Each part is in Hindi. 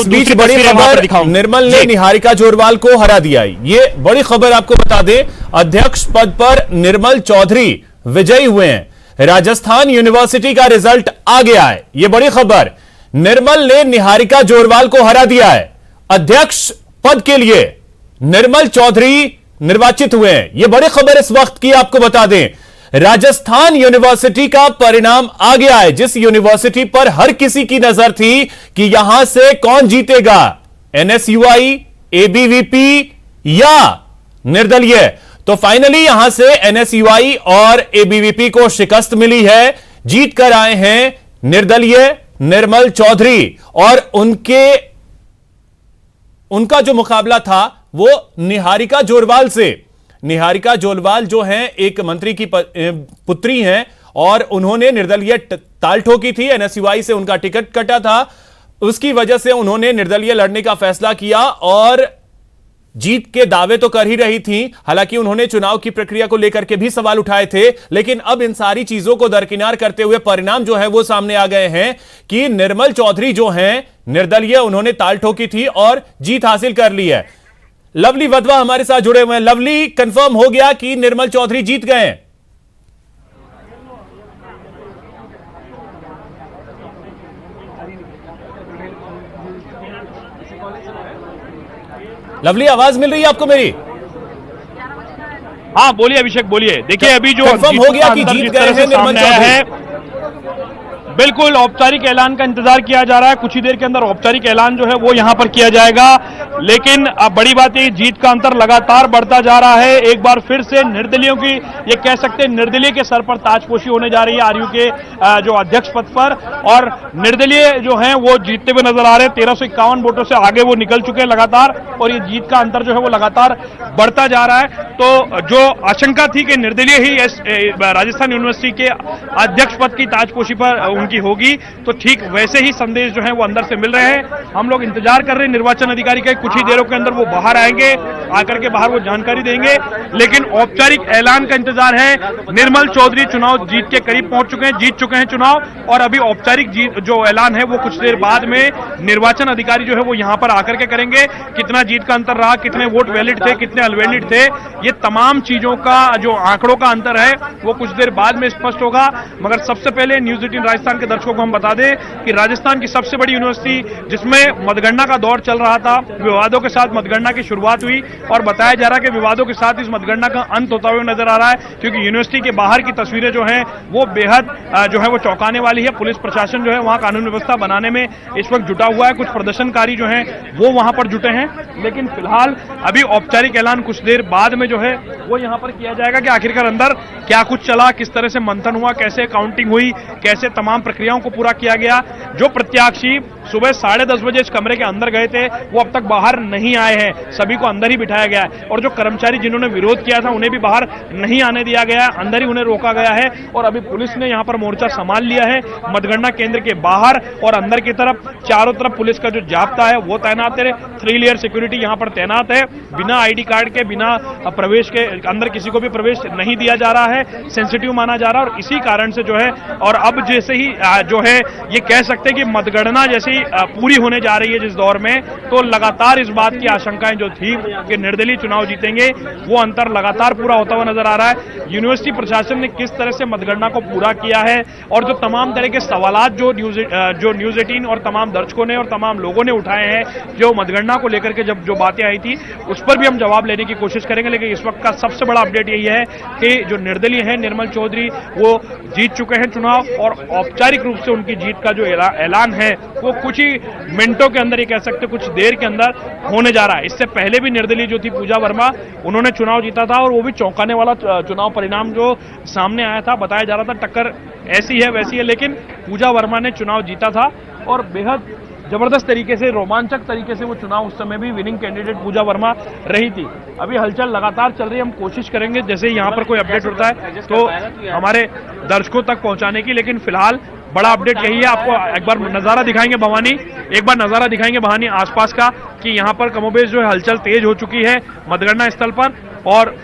इस बीच बड़ी खबर, निर्मल ने निहारिका जोरवाल को हरा दिया। ये बड़ी खबर आपको बता दें, अध्यक्ष पद पर निर्मल चौधरी विजयी हुए हैं। राजस्थान यूनिवर्सिटी का रिजल्ट आ गया है। यह बड़ी खबर, निर्मल ने निहारिका जोरवाल को हरा दिया है। अध्यक्ष पद के लिए निर्मल चौधरी निर्वाचित हुए हैं। यह बड़ी खबर इस वक्त की आपको बता दें। राजस्थान यूनिवर्सिटी का परिणाम आ गया है, जिस यूनिवर्सिटी पर हर किसी की नजर थी कि यहां से कौन जीतेगा, एनएसयूआई, एबीवीपी या निर्दलीय। तो फाइनली यहां से एनएसयूआई और एबीवीपी को शिकस्त मिली है। जीत कर आए हैं निर्दलीय निर्मल चौधरी, और उनका जो मुकाबला था वो निहारिका जोरवाल से। निहारिका जोरवाल जो हैं एक मंत्री की पुत्री हैं, और उन्होंने निर्दलीय ताल ठोकी थी। एनएसयूआई से उनका टिकट कटा था, उसकी वजह से उन्होंने निर्दलीय लड़ने का फैसला किया और जीत के दावे तो कर ही रही थी। हालांकि उन्होंने चुनाव की प्रक्रिया को लेकर के भी सवाल उठाए थे, लेकिन अब इन सारी चीजों को दरकिनार करते हुए परिणाम जो है वो सामने आ गए हैं कि निर्मल चौधरी जो हैं निर्दलीय, उन्होंने ताल ठोकी थी और जीत हासिल कर ली है। लवली वधवा हमारे साथ जुड़े हुए हैं। लवली, कंफर्म हो गया कि निर्मल चौधरी जीत गए हैं? लवली, आवाज मिल रही है आपको मेरी? हाँ बोलिए अभिषेक, बोलिए। देखिए अभी जो कंफर्म हो गया कि जीत गए हैं निर्मल चौधरी? बिल्कुल औपचारिक ऐलान का इंतजार किया जा रहा है। कुछ ही देर के अंदर औपचारिक ऐलान जो है वो यहां पर किया जाएगा। लेकिन अब बड़ी बात है, जीत का अंतर लगातार बढ़ता जा रहा है। एक बार फिर से निर्दलियों की, ये कह सकते हैं निर्दलीय के सर पर ताजपोशी होने जा रही है आरयू के जो अध्यक्ष पद पर, और निर्दलीय जो हैं वो जीतते हुए नजर आ रहे हैं। 1351 वोटों से आगे वो निकल चुके हैं लगातार, और ये जीत का अंतर जो है वो लगातार बढ़ता जा रहा है। तो जो आशंका थी कि निर्दलीय ही राजस्थान यूनिवर्सिटी के अध्यक्ष पद की ताजपोशी पर उनकी होगी, तो ठीक वैसे ही संदेश जो है वो अंदर से मिल रहे हैं। हम लोग इंतजार कर रहे हैं निर्वाचन अधिकारी का, कुछ ही देरों के अंदर वो बाहर आएंगे, आकर के बाहर वो जानकारी देंगे। लेकिन औपचारिक ऐलान का इंतजार है। निर्मल चौधरी चुनाव जीत के करीब पहुंच चुके हैं, जीत चुके हैं चुनाव, और अभी औपचारिक जो ऐलान है वो कुछ देर बाद में निर्वाचन अधिकारी जो है वो यहां पर आकर के करेंगे। कितना जीत का अंतर रहा, कितने वोट वैलिड थे, कितने अनवैलिड थे, ये तमाम चीजों का जो आंकड़ों का अंतर है वो कुछ देर बाद में स्पष्ट होगा। मगर सबसे पहले न्यूज 18 राजस्थान के दर्शकों को हम बता दें कि राजस्थान की सबसे बड़ी यूनिवर्सिटी जिसमें मतगणना का दौर चल रहा था, विवादों के साथ मतगणना की शुरुआत हुई, और बताया जा रहा है कि विवादों के साथ इस मतगणना का अंत होता हुआ नजर आ रहा है, क्योंकि यूनिवर्सिटी के बाहर की तस्वीरें जो हैं वो बेहद जो है वो चौंकाने वाली है। पुलिस प्रशासन जो है वहां कानून व्यवस्था बनाने में इस वक्त जुटा हुआ है। कुछ प्रदर्शनकारी जो हैं वो वहां पर जुटे हैं, लेकिन फिलहाल अभी औपचारिक ऐलान कुछ देर बाद में जो है वो यहां पर किया जाएगा कि आखिरकार अंदर क्या कुछ चला, किस तरह से मंथन हुआ, कैसे काउंटिंग हुई, कैसे तमाम प्रक्रियाओं को पूरा किया गया। जो प्रत्याशी सुबह 10:30 बजे इस कमरे के अंदर गए थे वो अब तक बाहर नहीं आए हैं, सभी को अंदर ही बिठाया गया है, और जो कर्मचारी जिन्होंने विरोध किया था उन्हें भी बाहर नहीं आने दिया गया, अंदर ही उन्हें रोका गया है। और अभी पुलिस ने यहां पर मोर्चा संभाल लिया है मतगणना केंद्र के बाहर और अंदर की तरफ। चारों तरफ पुलिस का जो जाब्ता है वो तैनात है, 3 लेयर सिक्योरिटी यहां पर तैनात है। बिना आईडी कार्ड के, बिना प्रवेश के अंदर किसी को भी प्रवेश नहीं दिया जा रहा है, सेंसिटिव माना जा रहा है। और इसी कारण से जो है, और अब जैसे ही जो है ये कह सकते हैं कि मतगणना जैसी पूरी होने जा रही है जिस दौर में, तो लगातार इस बात की आशंकाएं जो थी कि निर्दलीय चुनाव जीतेंगे, वो अंतर लगातार पूरा होता हुआ नजर आ रहा है। यूनिवर्सिटी प्रशासन ने किस तरह से मतगणना को पूरा किया है, और जो तमाम तरह के सवालात जो न्यूज 18 और तमाम दर्शकों ने और तमाम लोगों ने उठाए हैं, जो मतगणना को लेकर के जब जो बातें आई थी उस पर भी हम जवाब लेने की कोशिश करेंगे। लेकिन इस वक्त का सबसे बड़ा अपडेट यही है कि जो निर्दलीय है निर्मल चौधरी वो जीत चुके हैं चुनाव, और औपचारिक रूप से उनकी जीत का जो ऐलान है वो कुछ ही मिनटों के अंदर, ये कह सकते कुछ देर के अंदर होने जा रहा है। इससे पहले भी निर्दलीय जो थी पूजा वर्मा, उन्होंने चुनाव जीता था, और वो भी चौंकाने वाला चुनाव परिणाम जो सामने आया था। बताया जा रहा था टक्कर ऐसी है वैसी है, लेकिन पूजा वर्मा ने चुनाव जीता था, और बेहद जबरदस्त तरीके से, रोमांचक तरीके से वो चुनाव उस समय भी विनिंग कैंडिडेट पूजा वर्मा रही थी। अभी हलचल लगातार चल रही है, हम कोशिश करेंगे जैसे ही यहाँ पर कोई अपडेट होता है तो हमारे दर्शकों तक पहुंचाने की। लेकिन फिलहाल बड़ा अपडेट यही है, आपको एक बार नजारा दिखाएंगे भवानी, एक बार नजारा दिखाएंगे भवानी आसपास का, कि यहाँ पर कमोबेश जो है हलचल तेज हो चुकी है मतगणना स्थल पर, और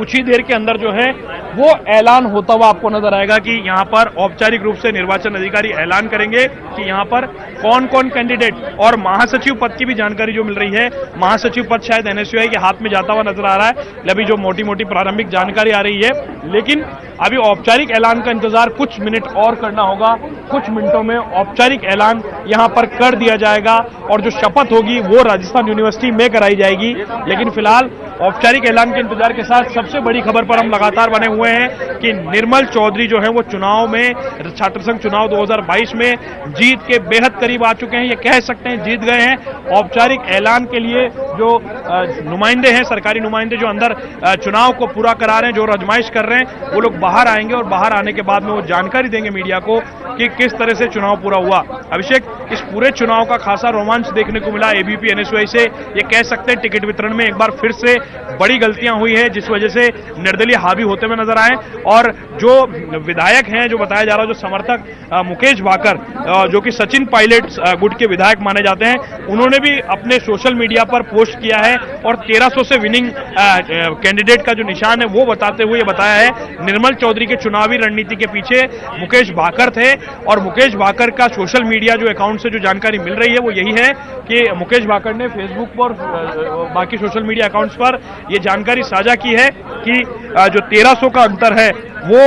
कुछ ही देर के अंदर जो है वो ऐलान होता हुआ आपको नजर आएगा कि यहाँ पर औपचारिक रूप से निर्वाचन अधिकारी ऐलान करेंगे कि यहाँ पर कौन कौन कैंडिडेट, और महासचिव पद की भी जानकारी जो मिल रही है, महासचिव पद शायद एनएसयूआई के हाथ में जाता हुआ नजर आ रहा है, अभी जो मोटी मोटी प्रारंभिक जानकारी आ रही है। लेकिन अभी औपचारिक ऐलान का इंतजार कुछ मिनट और करना होगा, कुछ मिनटों में औपचारिक ऐलान यहां पर कर दिया जाएगा और जो शपथ होगी वो राजस्थान यूनिवर्सिटी में कराई जाएगी। लेकिन फिलहाल औपचारिक ऐलान के इंतजार के साथ सबसे बड़ी खबर पर हम लगातार बने हुए हैं कि निर्मल चौधरी जो है वो चुनाव में, छात्र संघ चुनाव 2022 में जीत के बेहद करीब आ चुके हैं, ये कह सकते हैं जीत गए हैं। औपचारिक ऐलान के लिए जो नुमाइंदे हैं, सरकारी नुमाइंदे जो अंदर चुनाव को पूरा करा रहे हैं, जो आजमाइश कर रहे हैं, वो लोग बाहर आएंगे और बाहर आने के बाद में वो जानकारी देंगे मीडिया को कि किस तरह से चुनाव पूरा हुआ। अभिषेक, इस पूरे चुनाव का खासा रोमांच देखने को मिला एबीपी एनएसयूआई से। ये कह सकते हैं टिकट वितरण में एक बार फिर से बड़ी गलतियां हुई है, जिस वजह से निर्दलीय हावी होते हुए नजर आए। और जो विधायक हैं, जो बताया जा रहा है, जो समर्थक मुकेश भाकर, जो कि सचिन पायलट गुट के विधायक माने जाते हैं, उन्होंने भी अपने सोशल मीडिया पर पोस्ट किया है और 1300 से विनिंग कैंडिडेट का जो निशान है वो बताते हुए बताया है निर्मल चौधरी के चुनावी रणनीति के पीछे मुकेश भाकर थे। और मुकेश भाकर का सोशल मीडिया जो अकाउंट से जो जानकारी मिल रही है वो यही है कि मुकेश भाकर ने फेसबुक पर, बाकी सोशल मीडिया अकाउंट्स पर ये जानकारी साझा की है कि जो 1300 का अंतर है वो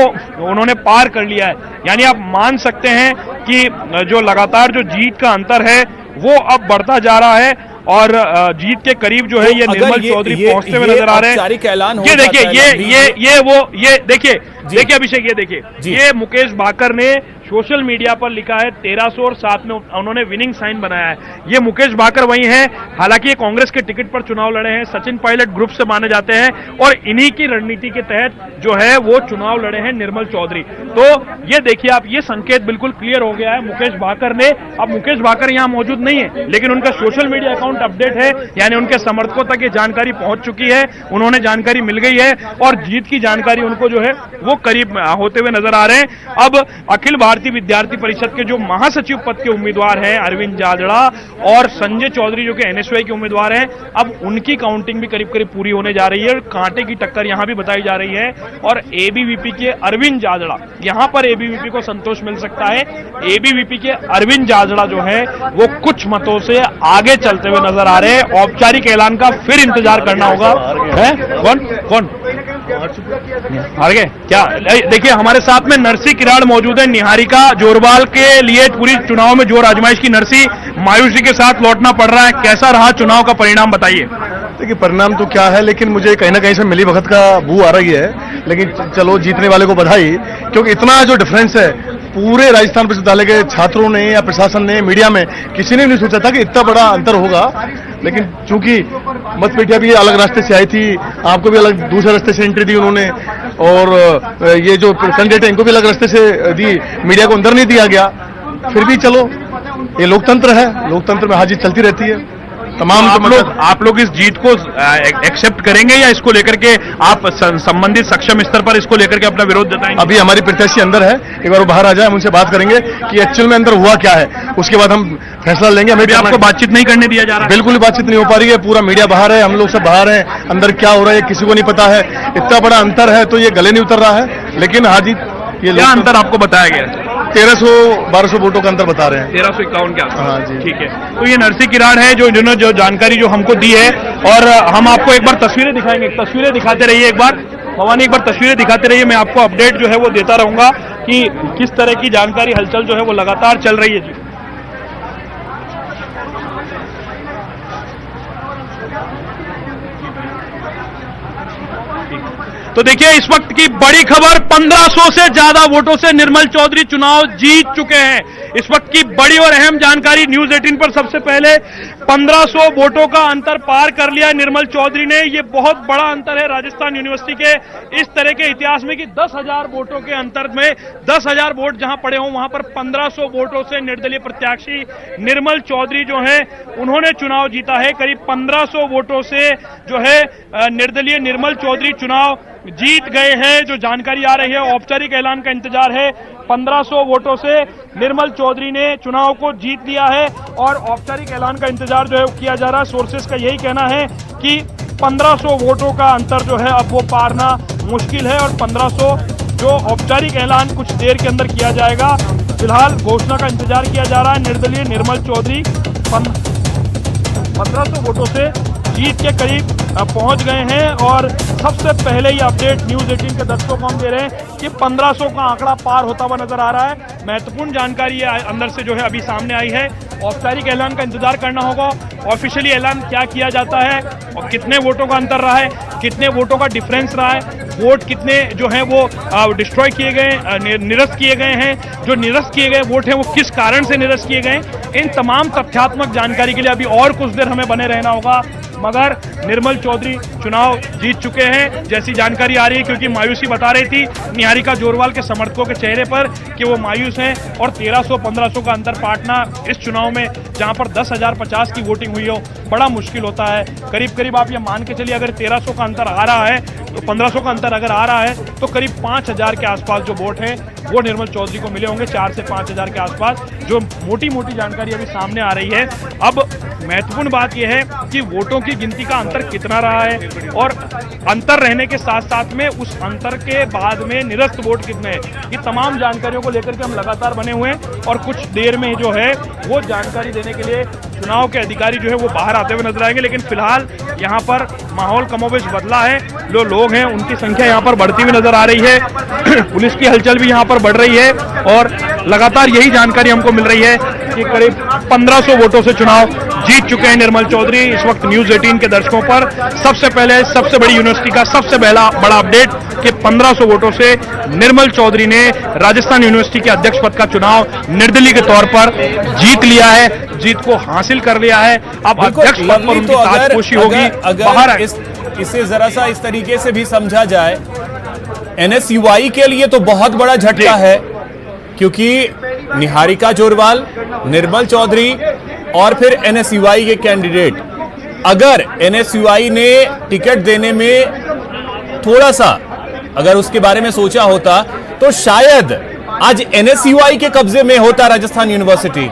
उन्होंने पार कर लिया है। यानी आप मान सकते हैं कि जो लगातार जो जीत का अंतर है वो अब बढ़ता जा रहा है और जीत के करीब जो है ये निर्मल चौधरी पहुंचते हुए नजर आ रहे हैं। ये देखिए, ये देखिए अभिषेक, ये देखिए, ये मुकेश भाकर ने सोशल मीडिया पर लिखा है 1300 और साथ में उन्होंने विनिंग साइन बनाया है। ये मुकेश भाकर वही हैं, हालांकि ये कांग्रेस के टिकट पर चुनाव लड़े हैं, सचिन पायलट ग्रुप से माने जाते हैं और इन्हीं की रणनीति के तहत जो है वो चुनाव लड़े हैं निर्मल चौधरी। तो ये देखिए आप, ये संकेत बिल्कुल क्लियर हो गया है मुकेश भाकर ने। अब मुकेश भाकर यहां मौजूद नहीं है, लेकिन उनका सोशल मीडिया अकाउंट अपडेट है, यानी उनके समर्थकों तक ये जानकारी पहुंच चुकी है, उन्होंने जानकारी मिल गई है और जीत की जानकारी उनको जो है वो करीब होते हुए नजर आ रहे हैं। अब अखिल भारतीय विद्यार्थी परिषद के जो महासचिव पद के उम्मीदवार हैं अरविंद जाजड़ा और संजय चौधरी जो कि एनएसयूआई के उम्मीदवार हैं, अब उनकी काउंटिंग भी करीब करीब पूरी होने जा रही है। कांटे की टक्कर यहां भी बताई जा रही है और एबीवीपी के अरविंद जाजड़ा, यहां पर एबीवीपी को संतोष मिल सकता है। एबीवीपी के अरविंद जाजड़ा जो है वो कुछ मतों से आगे चलते हुए नजर आ रहे हैं। औपचारिक ऐलान का फिर इंतजार करना होगा। कौन हार गए क्या? देखिए हमारे साथ में नरसी किराड़ मौजूद है, निहारिका जोरवाल के लिए पूरी चुनाव में जोर आजमाइश की नरसी, मायूसी के साथ लौटना पड़ रहा है, कैसा रहा चुनाव का परिणाम बताइए। देखिए परिणाम तो क्या है, लेकिन मुझे कहीं ना कहीं से मिली भगत का बू आ रही है, लेकिन चलो जीतने वाले को बधाई, क्योंकि इतना जो डिफरेंस है पूरे राजस्थान विश्वविद्यालय के छात्रों ने या प्रशासन ने, मीडिया में किसी ने नहीं सोचा था कि इतना बड़ा अंतर होगा। लेकिन चूंकि मतपेटियां भी अलग रास्ते से आई थी, आपको भी अलग दूसरे रास्ते से एंट्री दी उन्होंने, और ये जो कैंडिडेट है इनको भी अलग रास्ते से दी, मीडिया को अंदर नहीं दिया गया। फिर भी चलो, ये लोकतंत्र है, लोकतंत्र में हार जीत चलती रहती है। तमाम आप लोग इस जीत को एक्सेप्ट करेंगे या इसको लेकर के आप संबंधित सक्षम स्तर पर इसको लेकर के अपना विरोध जताएंगे? अभी हमारी प्रत्याशी अंदर है, एक बार वो बाहर आ जाए, हम उनसे बात करेंगे कि एक्चुअल में अंदर हुआ क्या है, उसके बाद हम फैसला लेंगे। हमें भी आपको बातचीत नहीं करने दिया जा रहा? बिल्कुल बातचीत नहीं हो पा रही है, पूरा मीडिया बाहर है, हम लोग सब बाहर हैं, अंदर क्या हो रहा है किसी को नहीं पता है। इतना बड़ा अंतर है तो ये गले नहीं उतर रहा है, लेकिन हार जीत ये क्या अंतर आपको बताया गया? 1300-1200 वोटों का अंतर बता रहे हैं, 1351 के आसपास। हाँ जी, ठीक है। तो ये नरसी किराड़ है जो जिन्होंने जो जानकारी जो हमको दी है, और हम आपको एक बार तस्वीरें दिखाएंगे, तस्वीरें दिखाते रहिए एक बार भवानी, एक बार तस्वीरें दिखाते रहिए, मैं आपको अपडेट जो है वो देता रहूंगा कि किस तरह की जानकारी हलचल जो है वो लगातार चल रही है। जी तो देखिए इस वक्त की बड़ी खबर, 1500 से ज्यादा वोटों से निर्मल चौधरी चुनाव जीत चुके हैं। इस वक्त की बड़ी और अहम जानकारी न्यूज 18 पर सबसे पहले 1500 वोटों का अंतर पार कर लिया है निर्मल चौधरी ने। ये बहुत बड़ा अंतर है राजस्थान यूनिवर्सिटी के इस तरह के इतिहास में कि 10,000 वोटों के अंतर में 10,000 वोट जहां पड़े हों वहां पर 1500 वोटों से निर्दलीय प्रत्याशी निर्मल चौधरी जो है उन्होंने चुनाव जीता है। करीब 1500 वोटों से जो है निर्दलीय निर्मल चौधरी चुनाव जीत गए हैं, जो जानकारी आ रही है। औपचारिक ऐलान का इंतजार है। 1500 वोटों से निर्मल चौधरी ने चुनाव को जीत लिया है और औपचारिक ऐलान का इंतजार जो है किया जा रहा है। सोर्सेस का यही कहना है कि 1500 वोटों का अंतर जो है अब वो पारना मुश्किल है और 1500 जो औपचारिक ऐलान कुछ देर के अंदर किया जाएगा। फिलहाल घोषणा का इंतजार किया जा रहा है। निर्दलीय निर्मल चौधरी 1500 वोटों से जीत के करीब पहुंच गए हैं और सबसे पहले ही अपडेट न्यूज़ 18 के दर्शकों को हम दे रहे हैं कि 1500 का आंकड़ा पार होता हुआ नजर आ रहा है। महत्वपूर्ण जानकारी ये अंदर से जो है अभी सामने आई है। औपचारिक ऐलान का इंतजार करना होगा। ऑफिशियली ऐलान क्या किया जाता है और कितने वोटों का अंतर रहा है, कितने वोटों का डिफरेंस रहा है, वोट कितने जो है वो डिस्ट्रॉय किए गए, निरस्त किए गए हैं, जो निरस्त किए गए वोट हैं वो किस कारण से निरस्त किए गए, इन तमाम तथ्यात्मक जानकारी के लिए अभी और कुछ देर हमें बने रहना होगा। मगर निर्मल चौधरी चुनाव जीत चुके हैं जैसी जानकारी आ रही है, क्योंकि मायूसी बता रही थी निहारिका जोरवाल के समर्थकों के चेहरे पर कि वो मायूस हैं और 1300-1500 का अंतर पाटना इस चुनाव में जहां पर 10,050 की वोटिंग हुई हो बड़ा मुश्किल होता है। करीब करीब आप ये मान के चलिए अगर 1300 का अंतर आ रहा है तो 1500 का अंतर अगर आ रहा है तो करीब 5000 के आसपास जो वोट हैं वो निर्मल चौधरी को मिले होंगे, 4 से 5000 के आसपास, जो मोटी मोटी जानकारी अभी सामने आ रही है। अब महत्वपूर्ण बात यह है कि वोटों की गिनती का अंतर कितना रहा है और अंतर रहने के साथ साथ में उस अंतर के बाद में निरस्त वोट कितने हैं, ये तमाम जानकारियों को लेकर के हम लगातार बने हुए हैं और कुछ देर में जो है वो जानकारी देने के लिए चुनाव के अधिकारी जो है वो बाहर आते हुए नजर आएंगे। लेकिन फिलहाल यहाँ पर माहौल कमोबेश बदला है, जो लोग हैं उनकी संख्या यहाँ पर बढ़ती हुई नजर आ रही है। पुलिस की हलचल भी यहाँ पर बढ़ रही है और लगातार यही जानकारी हमको मिल रही है कि करीब 1500 वोटों से चुनाव जीत चुके हैं निर्मल चौधरी। इस वक्त न्यूज़ 18 के दर्शकों पर सबसे पहले सबसे बड़ी यूनिवर्सिटी का सबसे बड़ा अपडेट कि 1500 वोटों से निर्मल चौधरी ने राजस्थान यूनिवर्सिटी के अध्यक्ष पद का चुनाव निर्दलीय के तौर पर जीत लिया है, जीत को हासिल कर लिया है। अब अध्यक्ष पद पर उनकी ताजपोशी होगी। बाहर इसे जरा सा इस तरीके से भी समझा जाए, एनएसयूआई के लिए तो बहुत बड़ा झटका है, क्योंकि निहारिका जोरवाल, निर्मल चौधरी और फिर एनएसयूआई के कैंडिडेट, अगर एनएसयूआई ने टिकट देने में थोड़ा सा अगर उसके बारे में सोचा होता तो शायद आज एनएसयूआई के कब्जे में होता राजस्थान यूनिवर्सिटी।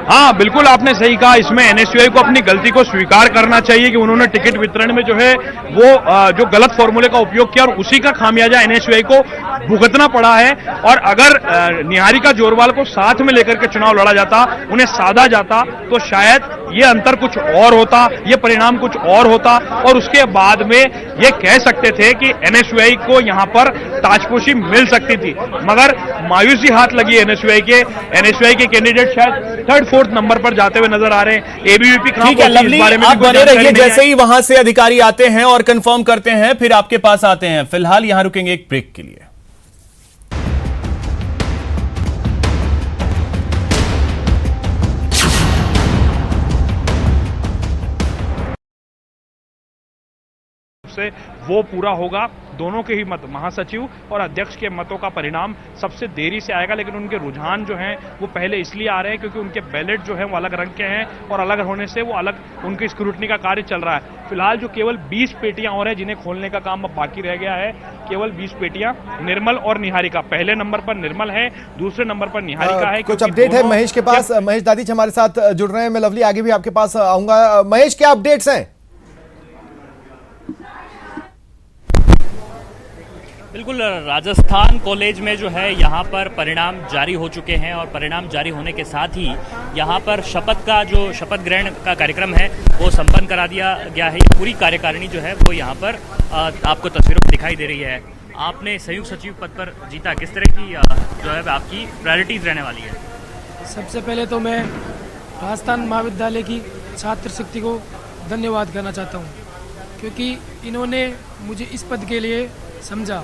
हाँ, बिल्कुल आपने सही कहा। इसमें एनएसयूआई को अपनी गलती को स्वीकार करना चाहिए कि उन्होंने टिकट वितरण में जो है वो जो गलत फॉर्मूले का उपयोग किया और उसी का खामियाजा एनएसयूआई को भुगतना पड़ा है। और अगर निहारिका जोरवाल को साथ में लेकर के चुनाव लड़ा जाता, उन्हें साधा जाता, तो शायद ये अंतर कुछ और होता, ये परिणाम कुछ और होता और उसके बाद में ये कह सकते थे कि एनएसयूआई को यहां पर ताजपोशी मिल सकती थी। मगर मायूसी हाथ लगी एनएसयूआई के कैंडिडेट शायद 3rd-4th नंबर पर जाते हुए नजर आ रहे हैं। एबीवीपी कहां पहुंची इस बारे में आप बने रहिए, जैसे ही वहां से अधिकारी आते हैं और कंफर्म करते हैं फिर आपके पास आते हैं। फिलहाल यहां रुकेंगे एक ब्रेक के लिए। से वो पूरा होगा। दोनों के ही मत, महासचिव और अध्यक्ष के मतों का परिणाम सबसे देरी से आएगा, लेकिन उनके रुझान जो हैं वो पहले इसलिए आ रहे हैं क्योंकि उनके बैलेट जो है वो अलग रंग के हैं और अलग होने से वो अलग उनकी स्क्रूटनी का कार्य चल रहा है। फिलहाल जो केवल 20 पेटियां और है जिन्हें खोलने का काम अब बाकी रह गया है, केवल 20 पेटियां निर्मल और निहारिका। पहले नंबर पर निर्मल है, दूसरे नंबर पर निहारिका है। कुछ अपडेट है महेश के पास। महेश दादीच हमारे साथ जुड़ रहे हैं। मैं लवली आगे भी आपके पास आऊंगा। महेश, क्या अपडेट्स हैं? बिल्कुल, राजस्थान कॉलेज में जो है यहाँ पर परिणाम जारी हो चुके हैं और परिणाम जारी होने के साथ ही यहाँ पर शपथ ग्रहण का कार्यक्रम है वो संपन्न करा दिया गया है। ये पूरी कार्यकारिणी जो है वो यहाँ पर आपको तस्वीरों में दिखाई दे रही है। आपने संयुक्त सचिव पद पर जीता, किस तरह की जो है आपकी प्रायोरिटीज रहने वाली है? सबसे पहले तो मैं राजस्थान महाविद्यालय की छात्र शक्ति को धन्यवाद करना चाहता हूँ, क्योंकि इन्होंने मुझे इस पद के लिए समझा।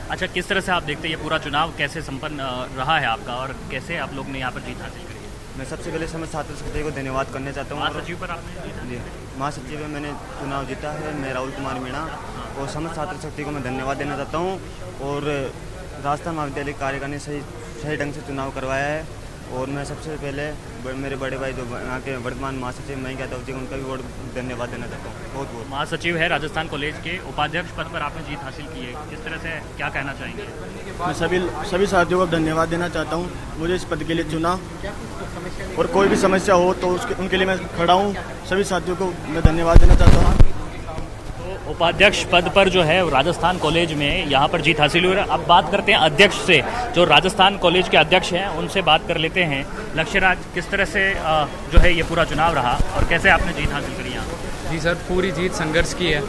अच्छा, किस तरह से आप देखते हैं ये पूरा चुनाव कैसे संपन्न रहा है आपका और कैसे आप लोग ने यहाँ पर जीत हासिल करी? मैं सबसे पहले समस्त छात्र शक्ति को धन्यवाद करना चाहता हूँ। महासचिव पर आपने जीता? जी, महासचिव में मैंने चुनाव जीता है, मैं राहुल कुमार मीणा, और समस्त छात्र शक्ति को मैं धन्यवाद देना चाहता हूँ। और राजस्थान महाविद्यालय कार्यकारिणी सही ढंग से चुनाव करवाया है। और मैं सबसे पहले मेरे बड़े भाई जो यहाँ के वर्तमान महासचिव मैं कहता हूँ उनका भी बहुत धन्यवाद देना चाहता हूँ। बहुत बहुत महासचिव है राजस्थान कॉलेज के, उपाध्यक्ष पद पर आपने जीत हासिल की है, किस तरह से क्या कहना चाहेंगे? मैं सभी साथियों को धन्यवाद देना चाहता हूँ, मुझे इस पद के लिए चुना, और कोई भी समस्या हो तो उनके लिए मैं खड़ा हूँ। सभी साथियों को मैं धन्यवाद देना चाहता हूँ। तो उपाध्यक्ष पद पर जो है राजस्थान कॉलेज में यहाँ पर जीत हासिल हुई है। अब बात करते हैं अध्यक्ष से, जो राजस्थान कॉलेज के अध्यक्ष हैं उनसे बात कर लेते हैं। लक्ष्यराज, किस तरह से जो है ये पूरा चुनाव रहा और कैसे आपने जीत हासिल करी यहाँ? जी सर, पूरी जीत संघर्ष की है।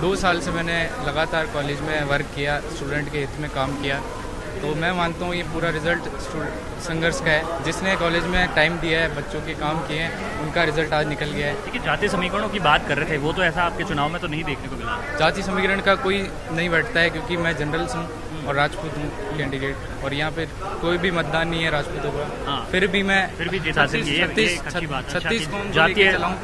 2 साल से मैंने लगातार कॉलेज में वर्क किया, स्टूडेंट के हित में काम किया, तो मैं मानता हूँ ये पूरा रिजल्ट संघर्ष का है। जिसने कॉलेज में टाइम दिया है, बच्चों के काम किए हैं, उनका रिजल्ट आज निकल गया है। देखिए, जातीय समीकरणों की बात कर रहे थे, वो तो ऐसा आपके चुनाव में तो नहीं देखने को मिला। जाति समीकरण का कोई नहीं बैठता है, क्योंकि मैं जनरल हूँ और राजपूत हूँ कैंडिडेट, और यहाँ पे कोई भी मतदान नहीं है राजपूतों का। फिर भी जीत हासिल की है। 36 कौम को लेके चलाऊँ,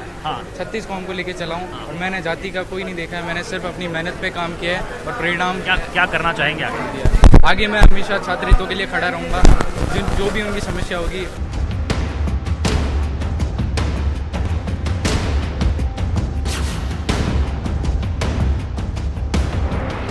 36 कौम को लेके चलाऊँ, और मैंने जाति का कोई नहीं देखा है। मैंने सिर्फ अपनी मेहनत पे काम किया है और परिणाम क्या करना चाहेंगे आगे? आगे मैं हमेशा छात्र हितों के लिए खड़ा रहूँगा। जो भी उनकी समस्या होगी